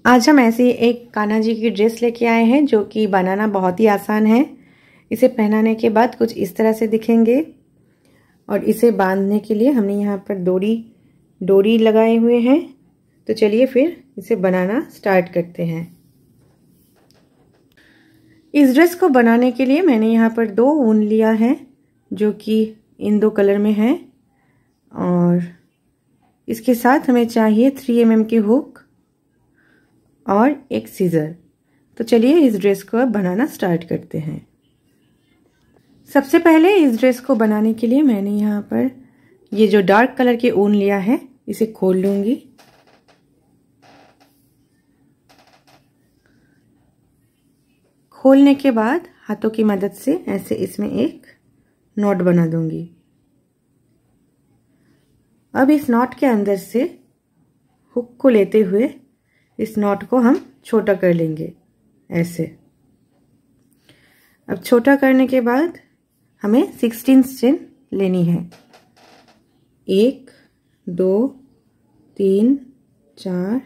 आज हम ऐसी एक कान्हा जी की ड्रेस लेके आए हैं जो कि बनाना बहुत ही आसान है। इसे पहनाने के बाद कुछ इस तरह से दिखेंगे और इसे बांधने के लिए हमने यहाँ पर डोरी लगाए हुए हैं। तो चलिए फिर इसे बनाना स्टार्ट करते हैं। इस ड्रेस को बनाने के लिए मैंने यहाँ पर 2 ऊन लिया है जो कि इन 2 कलर में है और इसके साथ हमें चाहिए 3 mm की हुक और एक सीजर। तो चलिए इस ड्रेस को अब बनाना स्टार्ट करते हैं। सबसे पहले इस ड्रेस को बनाने के लिए मैंने यहाँ पर ये जो डार्क कलर की ऊन लिया है इसे खोल लूंगी। खोलने के बाद हाथों की मदद से ऐसे इसमें एक नॉट बना दूंगी। अब इस नॉट के अंदर से हुक को लेते हुए इस नॉट को हम छोटा कर लेंगे ऐसे। अब छोटा करने के बाद हमें 16 चेन लेनी है। 1 2 3 4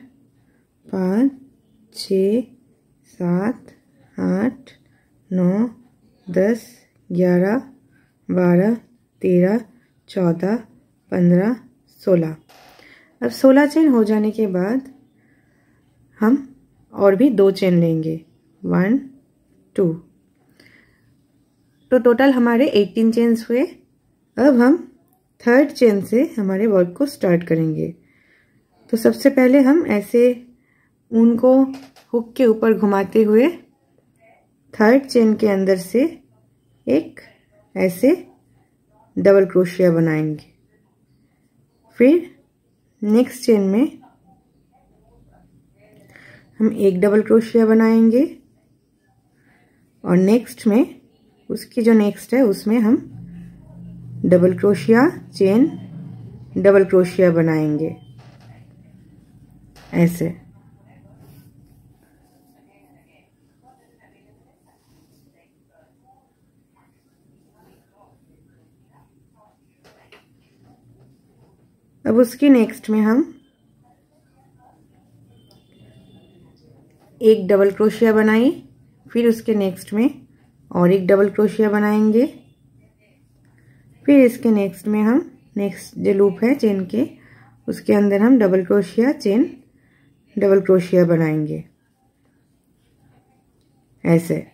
5 6 7 8 9 10 11 12 13 14 15 16। अब 16 चेन हो जाने के बाद हम और भी 2 चेन लेंगे 1 2। तो टोटल हमारे 18 चेन्स हुए। अब हम 3rd चेन से हमारे वर्क को स्टार्ट करेंगे। तो सबसे पहले हम ऐसे ऊन को हुक के ऊपर घुमाते हुए 3rd चेन के अंदर से एक ऐसे डबल क्रोशिया बनाएंगे। फिर नेक्स्ट चेन में हम एक डबल क्रोशिया बनाएंगे और नेक्स्ट में उसकी जो नेक्स्ट है उसमें हम double crochet chain double crochet बनाएंगे ऐसे। अब उसकी नेक्स्ट में हम एक डबल क्रोशिया बनाई, फिर उसके नेक्स्ट में और एक डबल क्रोशिया बनाएंगे। फिर इसके नेक्स्ट में हम नेक्स्ट जो लूप है चेन के उसके अंदर हम double crochet chain double crochet बनाएंगे ऐसे।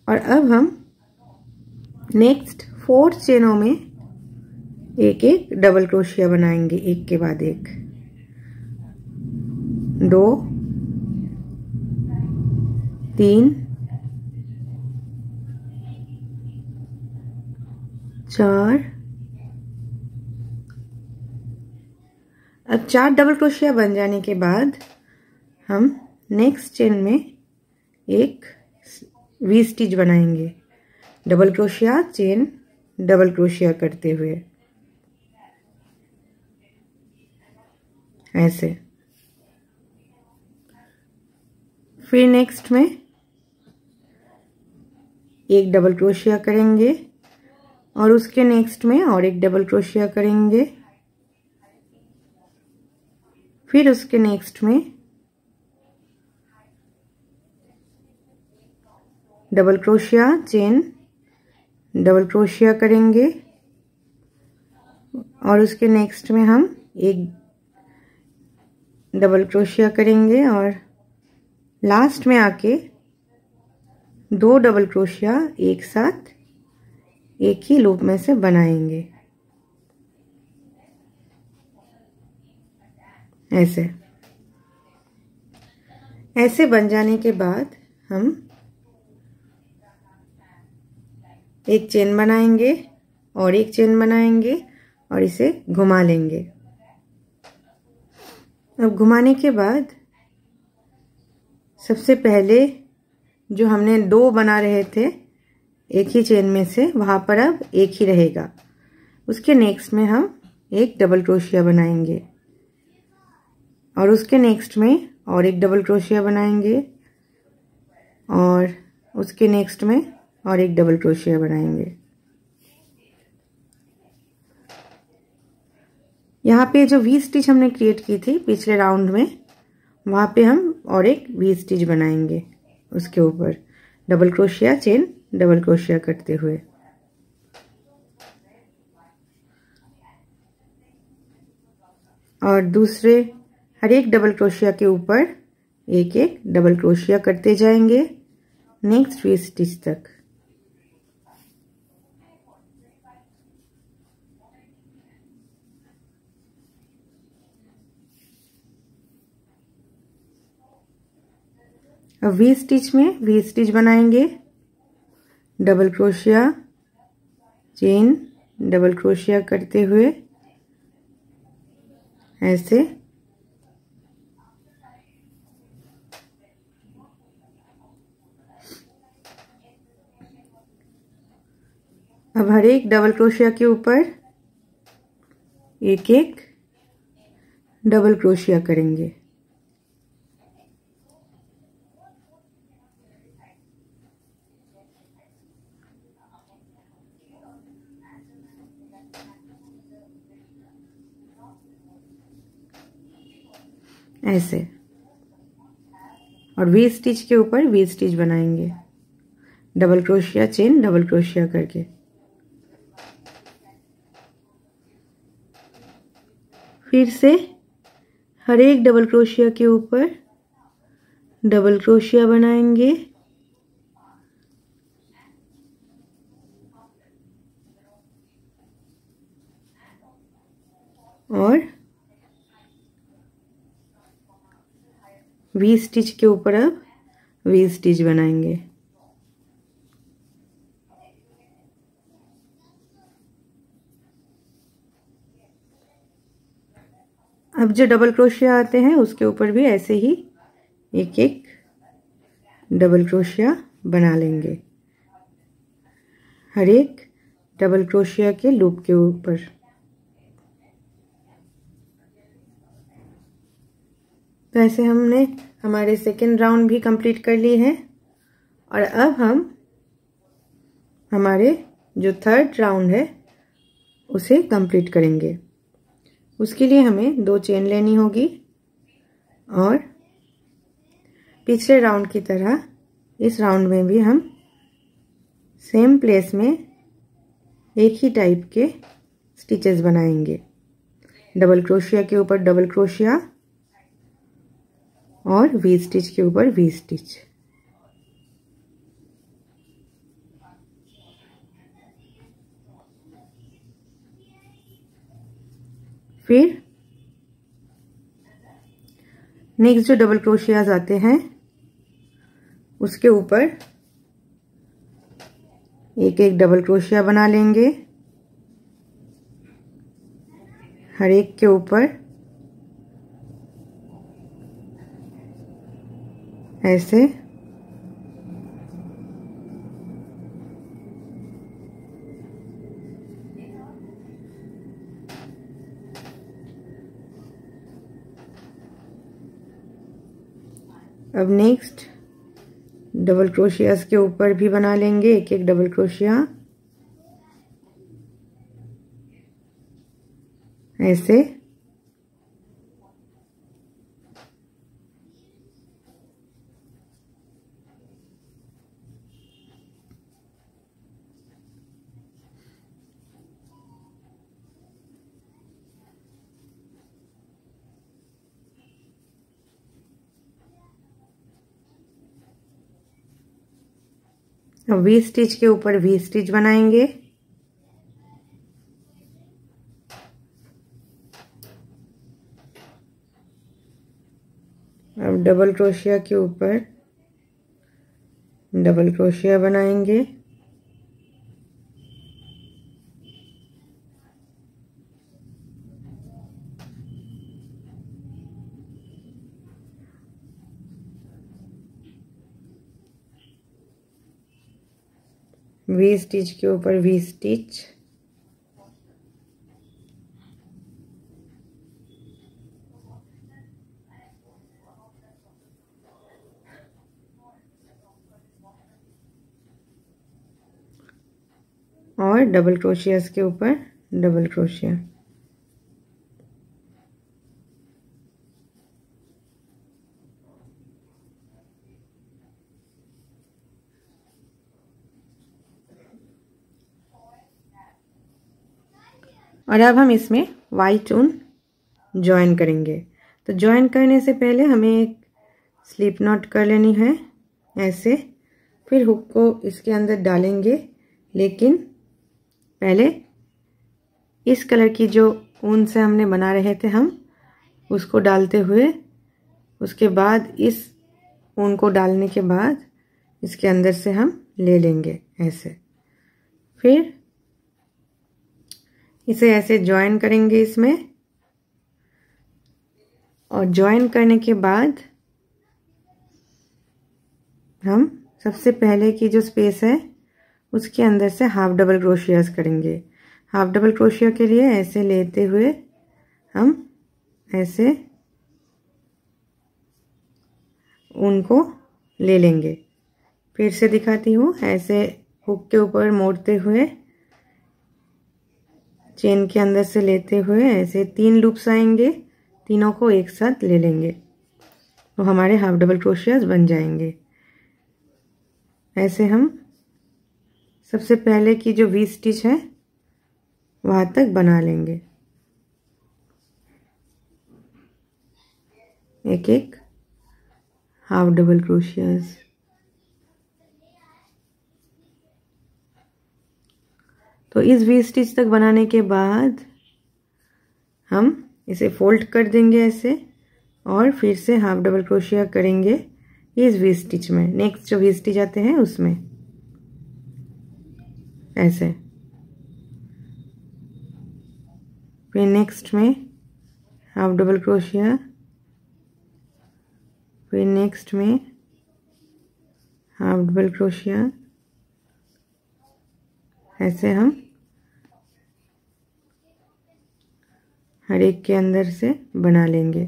और अब हम नेक्स्ट 4 चेनों में एक एक डबल क्रोशिया बनाएंगे, एक के बाद एक। 2 3 4। अब 4 डबल क्रोशिया बन जाने के बाद हम नेक्स्ट चेन में एक वी स्टिच बनाएंगे, double crochet chain double crochet करते हुए ऐसे। फिर नेक्स्ट में एक डबल क्रोशिया करेंगे और उसके नेक्स्ट में और एक डबल क्रोशिया करेंगे। फिर उसके नेक्स्ट में double crochet chain double crochet करेंगे और उसके नेक्स्ट में हम एक डबल क्रोशिया करेंगे और लास्ट में आके 2 डबल क्रोशिया एक साथ एक ही लूप में से बनाएंगे ऐसे। ऐसे बन जाने के बाद हम एक चेन बनाएंगे और एक चेन बनाएंगे और इसे घुमा लेंगे। अब घुमाने के बाद सबसे पहले जो हमने 2 बना रहे थे एक ही चेन में से, वहां पर अब एक ही रहेगा। उसके नेक्स्ट में हम एक डबल क्रोशिया बनाएंगे और उसके नेक्स्ट में और एक डबल क्रोशिया बनाएंगे और उसके नेक्स्ट में और एक डबल क्रोशिया बनाएंगे। यहाँ पे जो वी स्टिच हमने क्रिएट की थी पिछले राउंड में वहाँ पे हम और एक वी स्टिच बनाएंगे उसके ऊपर, double crochet chain double crochet करते हुए। और दूसरे हर एक डबल क्रोशिया के ऊपर एक एक डबल क्रोशिया करते जाएंगे नेक्स्ट वी स्टिच तक। अब वी स्टिच में वी स्टिच बनाएंगे, double crochet chain double crochet करते हुए ऐसे। अब हर एक डबल क्रोशिया के ऊपर एक एक डबल क्रोशिया करेंगे। ऐसे। और वी स्टिच के ऊपर वी स्टिच बनाएंगे, double crochet chain double crochet करके। फिर से हर एक डबल क्रोशिया के ऊपर डबल क्रोशिया बनाएंगे और वी स्टिच के ऊपर अब वी स्टिच बनाएंगे। अब जो डबल क्रोशिया आते हैं उसके ऊपर भी ऐसे ही एक एक डबल क्रोशिया बना लेंगे हर एक डबल क्रोशिया के लूप के ऊपर। तो ऐसे हमने हमारे सेकेंड राउंड भी कंप्लीट कर ली है। और अब हम हमारे जो थर्ड राउंड है उसे कंप्लीट करेंगे। उसके लिए हमें 2 चेन लेनी होगी और पिछले राउंड की तरह इस राउंड में भी हम सेम प्लेस में एक ही टाइप के स्टिचेस बनाएंगे, डबल क्रोशिया के ऊपर डबल क्रोशिया और वी स्टिच के ऊपर वी स्टिच। फिर नेक्स्ट जो डबल क्रोशियाज आते हैं उसके ऊपर एक एक डबल क्रोशिया बना लेंगे हर एक के ऊपर ऐसे। अब नेक्स्ट डबल क्रोशियास के ऊपर भी बना लेंगे एक एक डबल क्रोशिया ऐसे। अब वी स्टिच के ऊपर वी स्टिच बनाएंगे अब डबल क्रोशिया के ऊपर डबल क्रोशिया बनाएंगे वी स्टिच के ऊपर वी स्टिच और डबल क्रोशिया के ऊपर डबल क्रोशिया। और अब हम इसमें वाइट ऊन जॉइन करेंगे। तो जॉइन करने से पहले हमें एक स्लिप नॉट कर लेनी है ऐसे, फिर हुक को इसके अंदर डालेंगे, लेकिन पहले इस कलर की जो ऊन से हमने बना रहे थे हम उसको डालते हुए, उसके बाद इस ऊन को डालने के बाद इसके अंदर से हम ले लेंगे ऐसे, फिर इसे ऐसे जॉइन करेंगे इसमें। और जॉइन करने के बाद हम सबसे पहले की जो स्पेस है उसके अंदर से हाफ डबल क्रोशियास करेंगे। हाफ डबल क्रोशिया के लिए ऐसे लेते हुए हम ऐसे ऊन को ले लेंगे। फिर से दिखाती हूँ, ऐसे हुक के ऊपर मोड़ते हुए चेन के अंदर से लेते हुए ऐसे 3 लूप्स आएंगे, तीनों को एक साथ ले लेंगे तो हमारे हाफ डबल क्रोशियास बन जाएंगे। ऐसे हम सबसे पहले की जो वी स्टिच है वहां तक बना लेंगे, एक एक हाफ डबल क्रोशियास। तो इस वी स्टिच तक बनाने के बाद हम इसे फोल्ड कर देंगे ऐसे, और फिर से हाफ डबल क्रोशिया करेंगे इस वी स्टिच में, नेक्स्ट जो वी स्टिच आते हैं उसमें ऐसे। फिर नेक्स्ट में हाफ डबल क्रोशिया, फिर नेक्स्ट में हाफ डबल क्रोशिया, ऐसे हम हर एक के अंदर से बना लेंगे।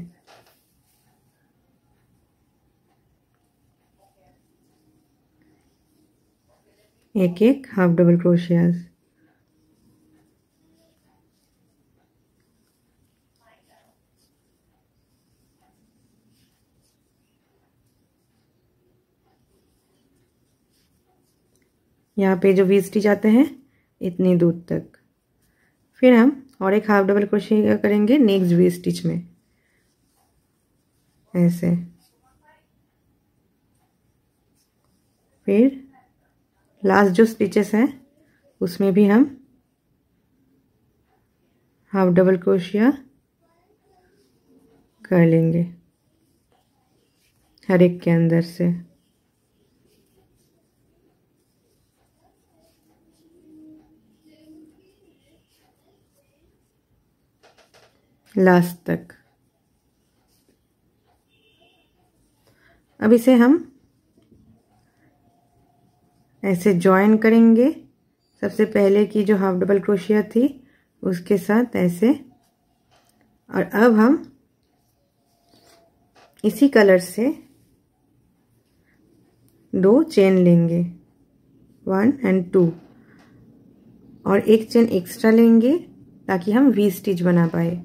एक एक हाफ डबल क्रोशियास। यहाँ पे जो वी स्टिच आते हैं इतनी दूर तक, फिर हम और एक हाफ डबल क्रोशिया करेंगे नेक्स्ट वी स्टिच में ऐसे। फिर लास्ट जो स्टिचेस हैं उसमें भी हम हाफ डबल क्रोशिया कर लेंगे हर एक के अंदर से। लास्ट तक। अब इसे हम ऐसे जॉइन करेंगे, सबसे पहले की जो हाफ डबल क्रोशिया थी उसके साथ ऐसे। और अब हम इसी कलर से 2 चेन लेंगे, 1 और 2, और एक चेन एक्स्ट्रा लेंगे ताकि हम वी स्टिच बना पाए।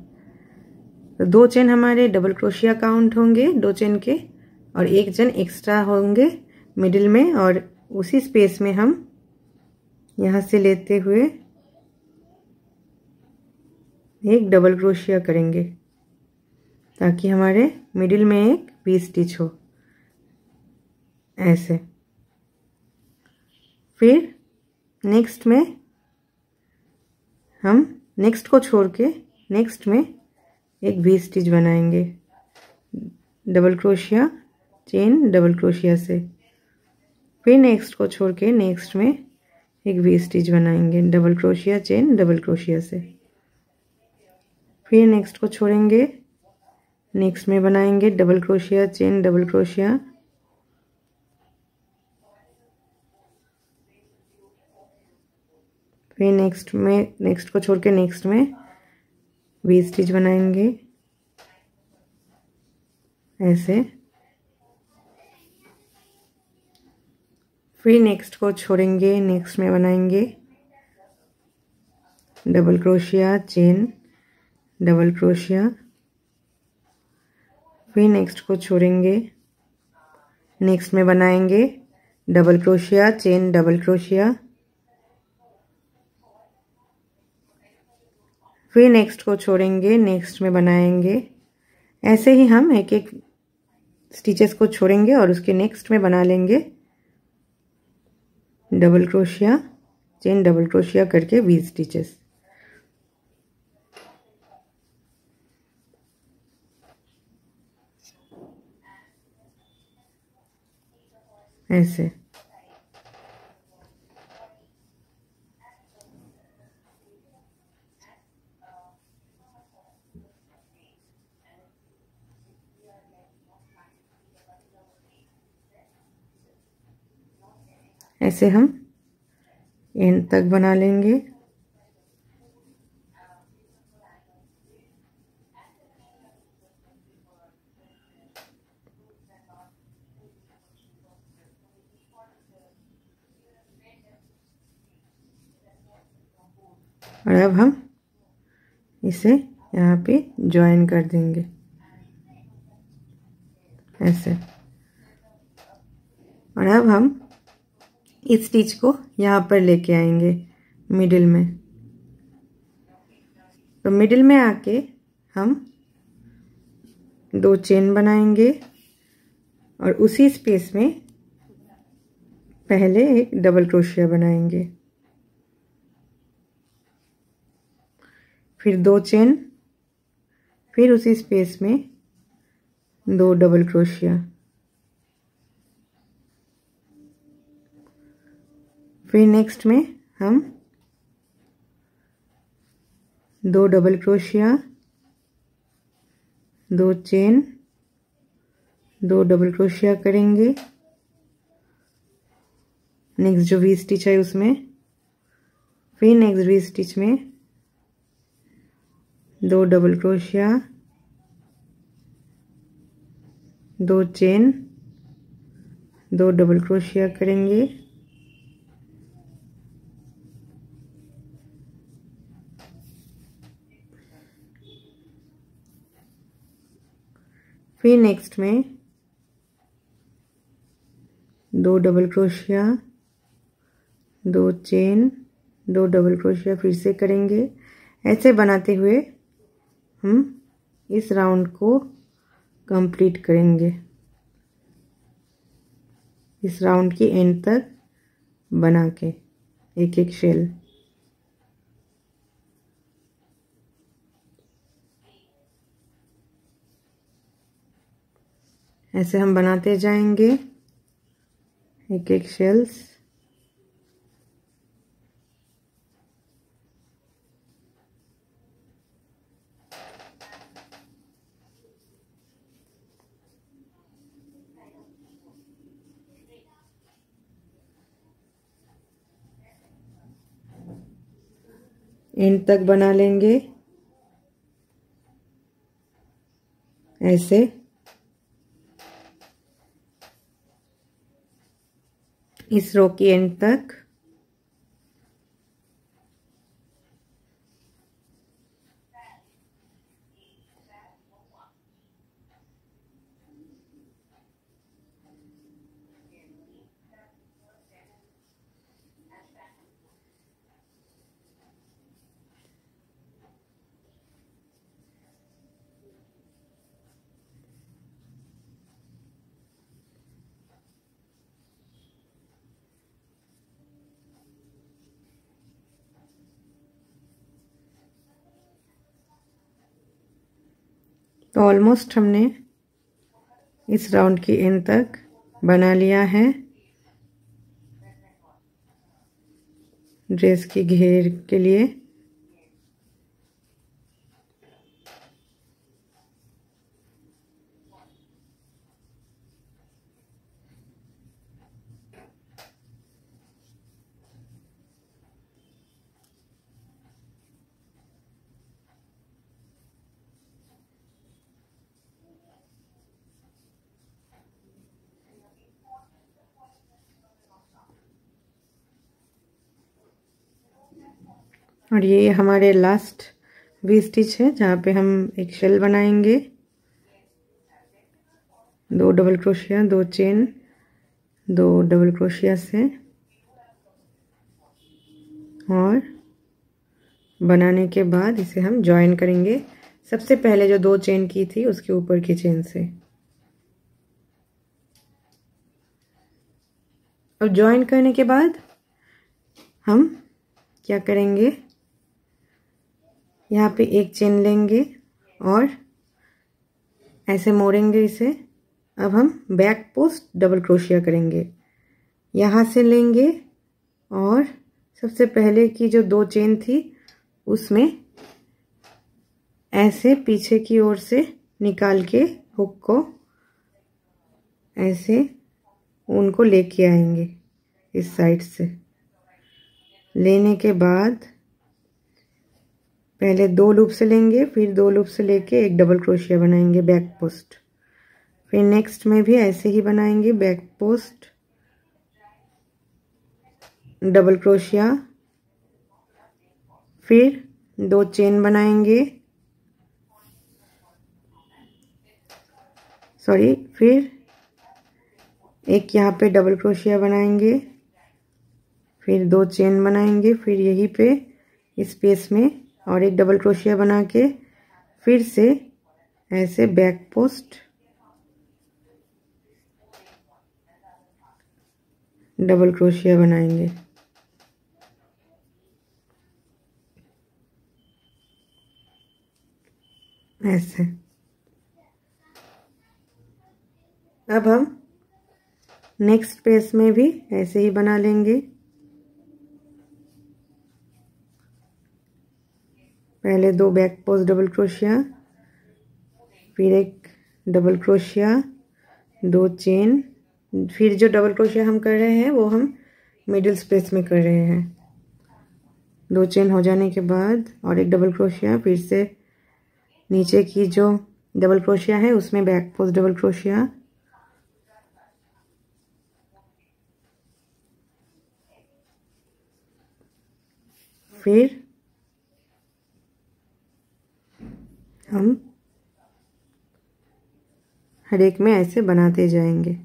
तो 2 चेन हमारे डबल क्रोशिया काउंट होंगे 2 चेन के, और एक चेन एक्स्ट्रा होंगे मिडिल में, और उसी स्पेस में हम यहाँ से लेते हुए एक डबल क्रोशिया करेंगे ताकि हमारे मिडिल में एक वी स्टिच हो ऐसे। फिर नेक्स्ट में हम नेक्स्ट को छोड़ के नेक्स्ट में एक वी स्टिच बनाएंगे double crochet chain double crochet से। फिर नेक्स्ट को छोड़ के नेक्स्ट में एक वी स्टिच बनाएंगे double crochet chain double crochet से। फिर नेक्स्ट को छोड़ेंगे, नेक्स्ट में बनाएंगे double crochet chain double crochet. फिर नेक्स्ट को छोड़ के नेक्स्ट में वी स्टिच बनाएंगे ऐसे। फिर नेक्स्ट को छोड़ेंगे, नेक्स्ट में बनाएंगे double crochet chain double crochet. फिर नेक्स्ट को छोड़ेंगे, नेक्स्ट में बनाएंगे double crochet chain double crochet. फिर नेक्स्ट को छोड़ेंगे, नेक्स्ट में बनाएंगे। ऐसे ही हम एक एक स्टिचेस को छोड़ेंगे और उसके नेक्स्ट में बना लेंगे double crochet, chain, double crochet करके 20 स्टिचेस। ऐसे ऐसे हम एंड तक बना लेंगे। और अब हम इसे यहाँ पे ज्वाइन कर देंगे ऐसे। और अब हम इस स्टिच को यहाँ पर लेके आएंगे मिडिल में। तो मिडिल में आके हम 2 चेन बनाएंगे और उसी स्पेस में पहले एक डबल क्रोशिया बनाएंगे, फिर 2 चेन, फिर उसी स्पेस में 2 डबल क्रोशिया, फिर नेक्स्ट में हम 2 double crochet, 2 chain, 2 double crochet करेंगे। नेक्स्ट जो वी स्टिच है उसमें, फिर नेक्स्ट वी स्टिच में 2 double crochet, 2 chain, 2 double crochet करेंगे। फिर नेक्स्ट में 2 double crochet, 2 chain, 2 double crochet फिर से करेंगे। ऐसे बनाते हुए हम इस राउंड को कंप्लीट करेंगे, इस राउंड की एंड तक बना के एक एक शेल। ऐसे हम बनाते जाएंगे एक एक शेल्स। एंड तक बना लेंगे ऐसे। इस रो की एंड तक। तो ऑलमोस्ट हमने इस राउंड की एंड तक बना लिया है ड्रेस की घेर के लिए। और ये हमारे लास्ट वी स्टिच है जहाँ पे हम एक शेल बनाएंगे। 2 double crochet, 2 chain, 2 double crochet से और बनाने के बाद इसे हम जॉइन करेंगे। सबसे पहले जो 2 चेन की थी उसके ऊपर की चेन से। अब जॉइन करने के बाद हम क्या करेंगे, यहाँ पे एक चेन लेंगे और ऐसे मोड़ेंगे इसे। अब हम बैक पोस्ट डबल क्रोशिया करेंगे। यहाँ से लेंगे और सबसे पहले की जो 2 चेन थी उसमें ऐसे पीछे की ओर से निकाल के हुक को ऐसे उनको लेके आएंगे इस साइड से। लेने के बाद पहले 2 लूप से लेंगे, फिर 2 लूप से लेके एक डबल क्रोशिया बनाएंगे बैक पोस्ट। फिर नेक्स्ट में भी ऐसे ही बनाएंगे, बैक पोस्ट डबल क्रोशिया, फिर 2 चेन बनाएंगे, फिर एक यहाँ पे डबल क्रोशिया बनाएंगे, फिर 2 चेन बनाएंगे, फिर यहीं पे इस स्पेस में और एक डबल क्रोशिया बना के फिर से ऐसे बैक पोस्ट डबल क्रोशिया बनाएंगे। ऐसे। अब हम नेक्स्ट पेज में भी ऐसे ही बना लेंगे। पहले 2 बैक पोस्ट डबल क्रोशिया, फिर एक डबल क्रोशिया, 2 चेन, फिर जो डबल क्रोशिया हम कर रहे हैं वो हम मिडिल स्पेस में कर रहे हैं। 2 चेन हो जाने के बाद और एक डबल क्रोशिया, फिर से नीचे की जो डबल क्रोशिया है उसमें बैक पोस्ट डबल क्रोशिया, फिर हम हर एक में ऐसे बनाते जाएंगे।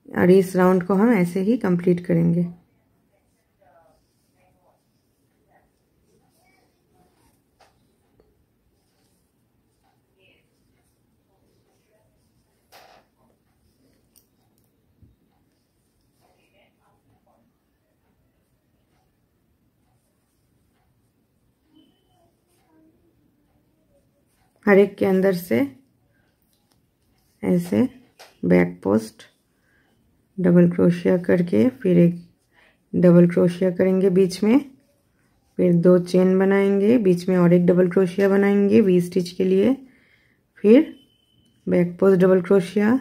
और इस राउंड को हम ऐसे ही कंप्लीट करेंगे। हर एक के अंदर से ऐसे बैक पोस्ट डबल क्रोशिया करके फिर एक डबल क्रोशिया करेंगे बीच में, फिर 2 चेन बनाएंगे, बीच में और एक डबल क्रोशिया बनाएंगे वी स्टिच के लिए, फिर बैक पोस्ट डबल क्रोशिया,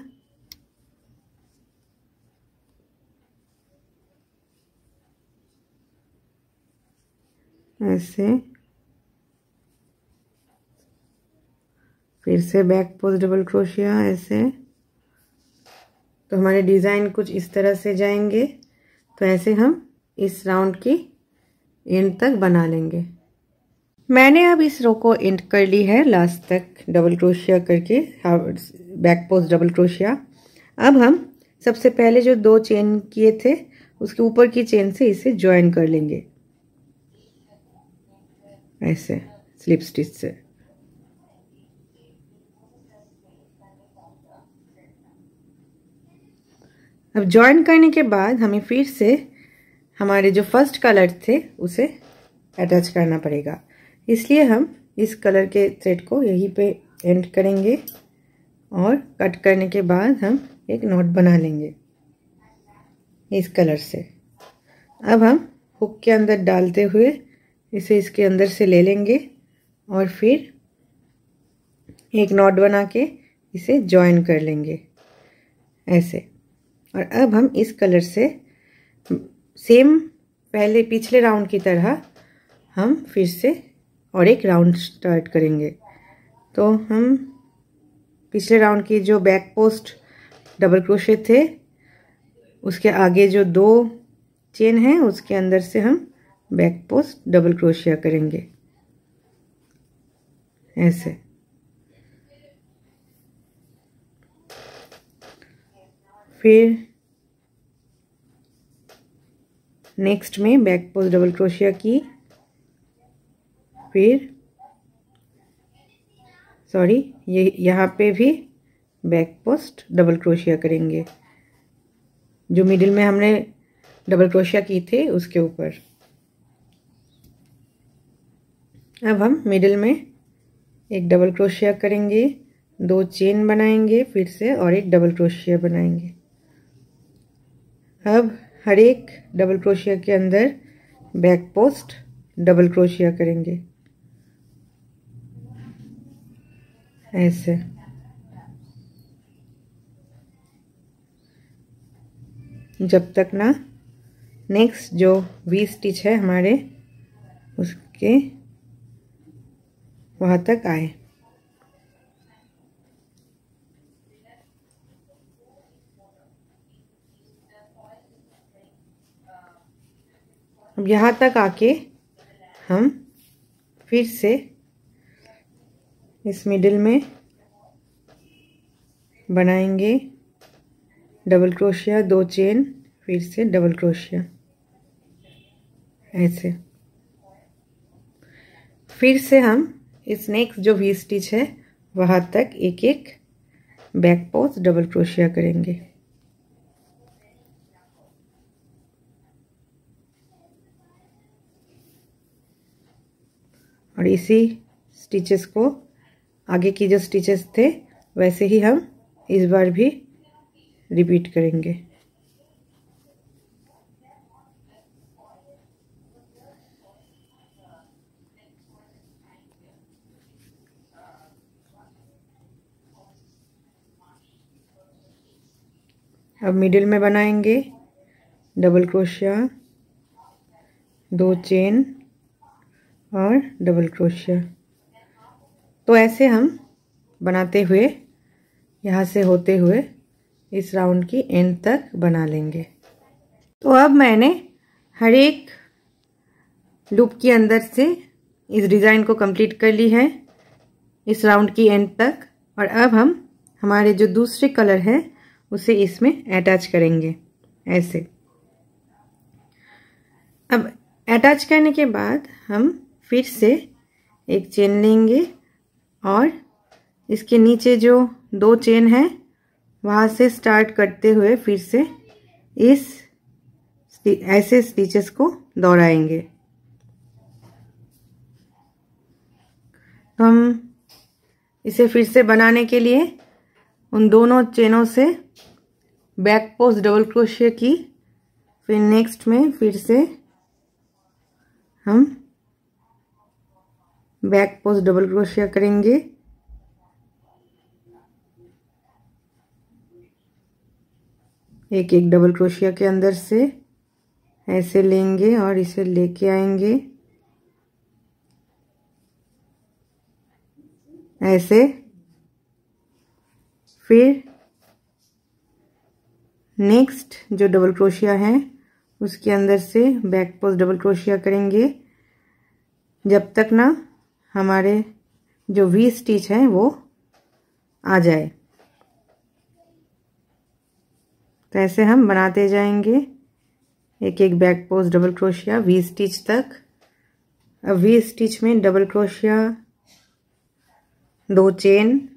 ऐसे, फिर से बैक पोस्ट डबल क्रोशिया ऐसे। तो हमारे डिज़ाइन कुछ इस तरह से जाएंगे। तो ऐसे हम इस राउंड की एंड तक बना लेंगे। मैंने अब इस रो को एंड कर ली है लास्ट तक डबल क्रोशिया करके, बैक पोस्ट डबल क्रोशिया। अब हम सबसे पहले जो 2 चेन किए थे उसके ऊपर की चेन से इसे ज्वाइन कर लेंगे ऐसे स्लिप स्टिच से। अब ज्वाइन करने के बाद हमें फिर से हमारे जो फर्स्ट कलर थे उसे अटैच करना पड़ेगा, इसलिए हम इस कलर के थ्रेड को यहीं पे एंड करेंगे और कट करने के बाद हम एक नॉट बना लेंगे इस कलर से। अब हम हुक के अंदर डालते हुए इसे इसके अंदर से ले लेंगे और फिर एक नॉट बना के इसे जॉइन कर लेंगे ऐसे। और अब हम इस कलर से सेम पहले पिछले राउंड की तरह हम फिर से और एक राउंड स्टार्ट करेंगे। तो हम पिछले राउंड की जो बैक पोस्ट डबल क्रोशे थे उसके आगे जो 2 चेन हैं उसके अंदर से हम बैक पोस्ट डबल क्रोशिया करेंगे ऐसे। फिर नेक्स्ट में बैक पोस्ट डबल क्रोशिया की, फिर सॉरी ये यहाँ पे भी बैक पोस्ट डबल क्रोशिया करेंगे, जो मिडिल में हमने डबल क्रोशिया की थे उसके ऊपर। अब हम मिडिल में एक डबल क्रोशिया करेंगे, 2 चेन बनाएंगे फिर से और एक डबल क्रोशिया बनाएंगे। अब हर एक डबल क्रोशिया के अंदर बैक पोस्ट डबल क्रोशिया करेंगे ऐसे। जब तक ना नेक्स्ट जो वी स्टिच है हमारे उसके वहां तक आए। अब यहाँ तक आके हम फिर से इस मिडिल में बनाएंगे डबल क्रोशिया, 2 चेन फिर से डबल क्रोशिया ऐसे। फिर से हम इस नेक्स्ट जो वी स्टिच है वहां तक एक एक बैक पोस्ट डबल क्रोशिया करेंगे। और इसी स्टिचेस को आगे की जो स्टिचेस थे वैसे ही हम इस बार भी रिपीट करेंगे। अब मिडिल में बनाएंगे डबल क्रोशिया, 2 चेन और डबल क्रोशिया। तो ऐसे हम बनाते हुए यहाँ से होते हुए इस राउंड की एंड तक बना लेंगे। तो अब मैंने हर एक लूप के अंदर से इस डिज़ाइन को कंप्लीट कर ली है इस राउंड की एंड तक। और अब हम हमारे जो दूसरे कलर है उसे इसमें अटैच करेंगे ऐसे। अब अटैच करने के बाद हम फिर से एक चेन लेंगे और इसके नीचे जो 2 चेन है वहाँ से स्टार्ट करते हुए फिर से इस ऐसे स्टिचेस को दोहराएंगे। तो हम इसे फिर से बनाने के लिए उन दोनों चेनों से बैक पोस्ट डबल क्रोशिया की, फिर नेक्स्ट में फिर से हम बैक पोस्ट डबल क्रोशिया करेंगे। एक एक डबल क्रोशिया के अंदर से ऐसे लेंगे और इसे लेके आएंगे ऐसे। फिर नेक्स्ट जो डबल क्रोशिया है उसके अंदर से बैक पोस्ट डबल क्रोशिया करेंगे जब तक ना हमारे जो वी स्टिच है वो आ जाए। तो ऐसे हम बनाते जाएंगे एक एक back post double crochet V stitch तक। अब वी स्टिच में डबल क्रोशिया, 2 चेन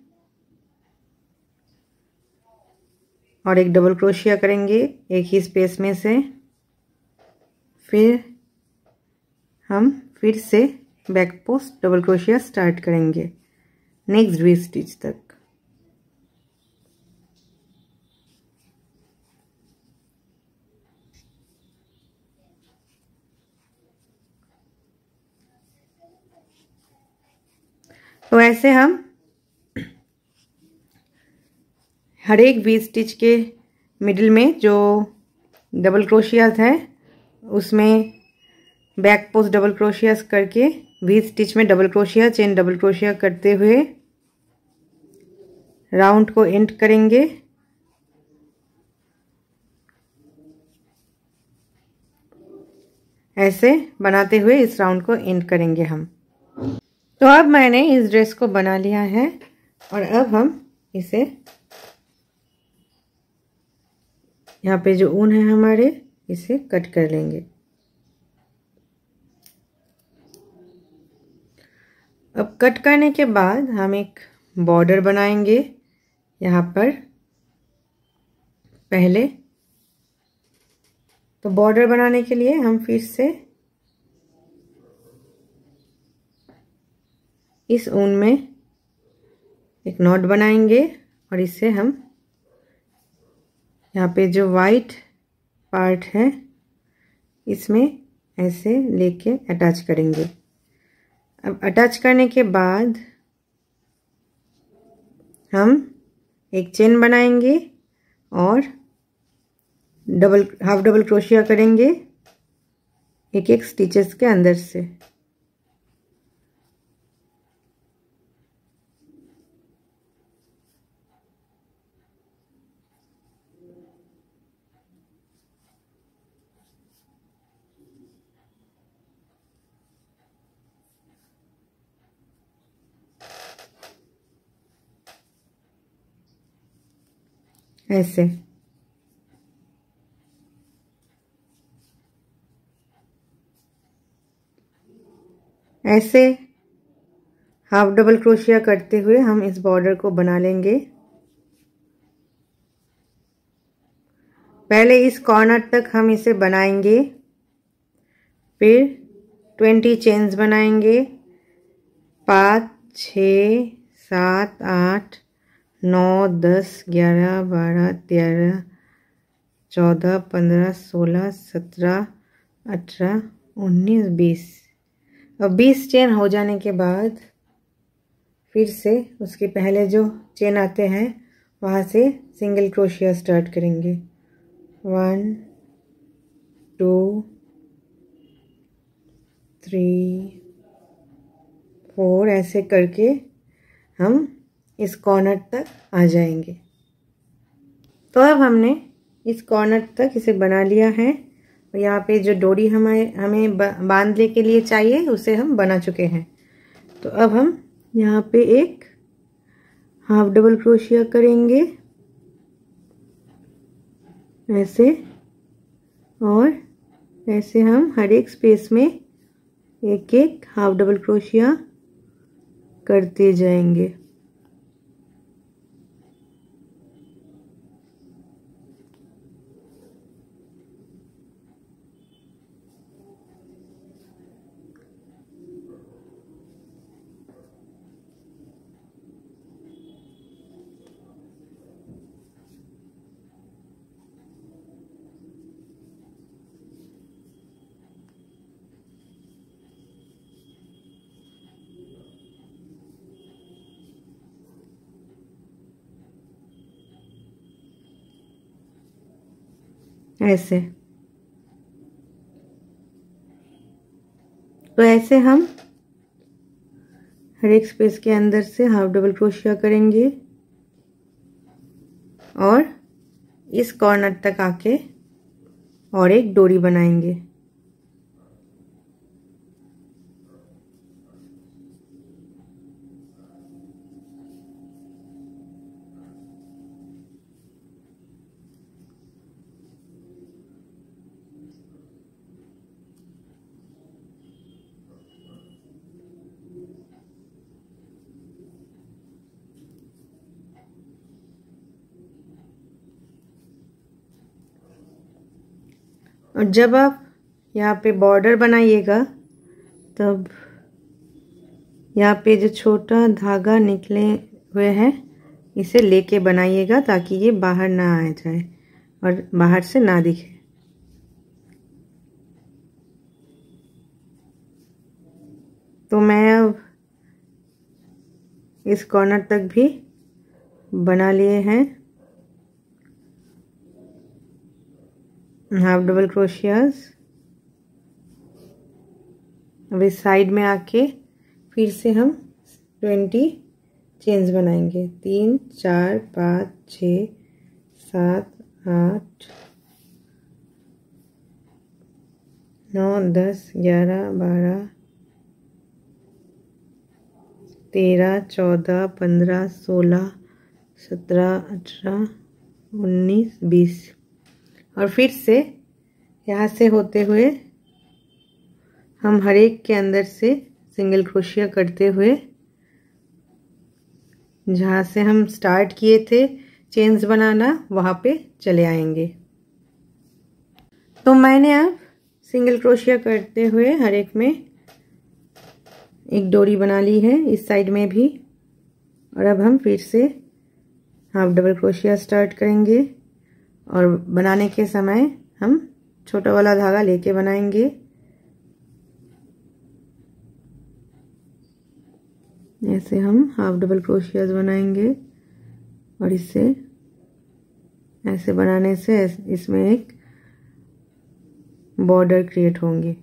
और एक डबल क्रोशिया करेंगे एक ही स्पेस में से। फिर हम फिर से back post double crochet start करेंगे नेक्स्ट वी स्टिच तक। तो ऐसे हम हर एक वी स्टिच के मिडिल में जो डबल क्रोशियाज है उसमें बैक पोस्ट डबल क्रोशियाज करके वी स्टिच में double crochet, chain double crochet करते हुए राउंड को एंड करेंगे। ऐसे बनाते हुए इस राउंड को एंड करेंगे हम। तो अब मैंने इस ड्रेस को बना लिया है और अब हम इसे यहाँ पे जो ऊन है हमारे इसे कट कर लेंगे। अब कट करने के बाद हम एक बॉर्डर बनाएंगे यहाँ पर पहले। तो बॉर्डर बनाने के लिए हम फिर से इस ऊन में एक नॉट बनाएंगे और इससे हम यहाँ पे जो वाइट पार्ट है इसमें ऐसे लेके अटैच करेंगे। अब अटैच करने के बाद हम एक चेन बनाएंगे और हाफ डबल क्रोशिया करेंगे एक एक स्टिचेस के अंदर से। ऐसे ऐसे हाफ डबल क्रोशिया करते हुए हम इस बॉर्डर को बना लेंगे। पहले इस कॉर्नर तक हम इसे बनाएंगे, फिर 20 चेन्स बनाएंगे। 5 6 7 8 9 10 11 12 13 14 15 16 17 18 19 20। अब 20 चेन हो जाने के बाद फिर से उसके पहले जो चेन आते हैं वहाँ से सिंगल क्रोशिया स्टार्ट करेंगे। 1 2 3 4 ऐसे करके हम इस कॉर्नर तक आ जाएंगे। तो अब हमने इस कॉर्नर तक इसे बना लिया है और यहाँ पे जो डोरी हमें बांधने के लिए चाहिए उसे हम बना चुके हैं। तो अब हम यहाँ पे एक हाफ डबल क्रोशिया करेंगे ऐसे, और ऐसे हम हर एक स्पेस में एक एक हाफ डबल क्रोशिया करते जाएंगे। ऐसे तो ऐसे हम हर एक स्पेस के अंदर से हाफ डबल क्रोशिया करेंगे और इस कॉर्नर तक आके और एक डोरी बनाएंगे। और जब आप यहाँ पे बॉर्डर बनाइएगा तब यहाँ पे जो छोटा धागा निकले हुए हैं इसे लेके बनाइएगा ताकि ये बाहर ना आ जाए और बाहर से ना दिखे। तो मैं अब इस कॉर्नर तक भी बना लिए हैं हाफ डबल क्रोशियाज। अब इस साइड में आके फिर से हम 20 चेन्स बनाएंगे। 3 4 5 6 7 8 9 10 11 12 13, 14, 15, 16, 17, 18, 19, 20 और फिर से यहाँ से होते हुए हम हर एक के अंदर से सिंगल क्रोशिया करते हुए जहाँ से हम स्टार्ट किए थे चेन्स बनाना वहाँ पे चले आएंगे। तो मैंने अब सिंगल क्रोशिया करते हुए हर एक में एक डोरी बना ली है, इस साइड में भी। और अब हम फिर से हाफ डबल क्रोशिया स्टार्ट करेंगे और बनाने के समय हम छोटा वाला धागा लेके बनाएंगे। ऐसे हम हाफ डबल क्रोशियाज बनाएंगे और इससे ऐसे बनाने से इसमें एक बॉर्डर क्रिएट होंगे।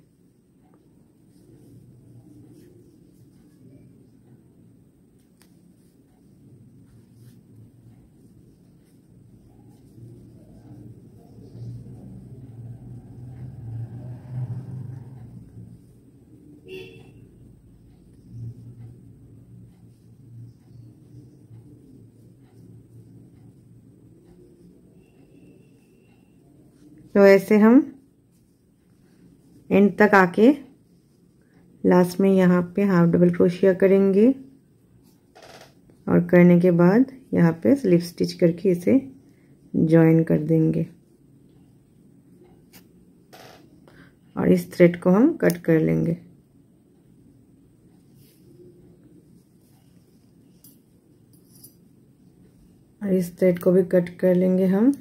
तो ऐसे हम एंड तक आके लास्ट में यहाँ पे हाफ डबल क्रोशिया करेंगे और करने के बाद यहाँ पे स्लिप स्टिच करके इसे जॉइन कर देंगे और इस थ्रेड को हम कट कर लेंगे। और इस थ्रेड को भी कट कर लेंगे हम।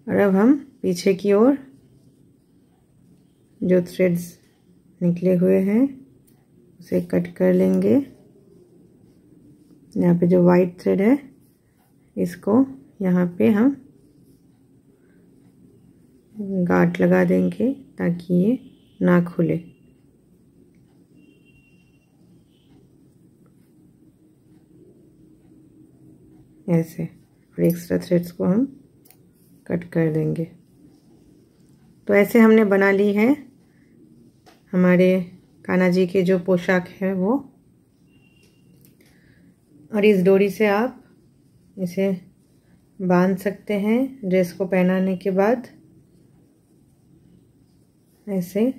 और अब हम पीछे की ओर जो थ्रेड्स निकले हुए हैं उसे कट कर लेंगे। यहाँ पे जो वाइट थ्रेड है इसको यहाँ पे हम गांठ लगा देंगे ताकि ये ना खुले। ऐसे और एक्स्ट्रा थ्रेड्स को हम कट कर देंगे। तो ऐसे हमने बना ली है हमारे कान्हा जी के जो पोशाक है वो। और इस डोरी से आप इसे बांध सकते हैं ड्रेस को पहनाने के बाद ऐसे।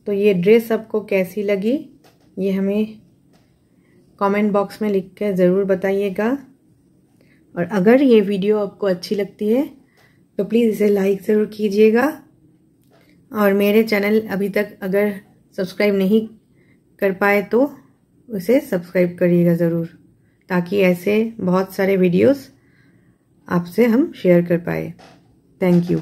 तो ये ड्रेस आपको कैसी लगी ये हमें कमेंट बॉक्स में लिख कर ज़रूर बताइएगा। और अगर ये वीडियो आपको अच्छी लगती है तो प्लीज़ इसे लाइक ज़रूर कीजिएगा। और मेरे चैनल अभी तक अगर सब्सक्राइब नहीं कर पाए तो उसे सब्सक्राइब करिएगा ज़रूर, ताकि ऐसे बहुत सारे वीडियोस आपसे हम शेयर कर पाए। Thank you.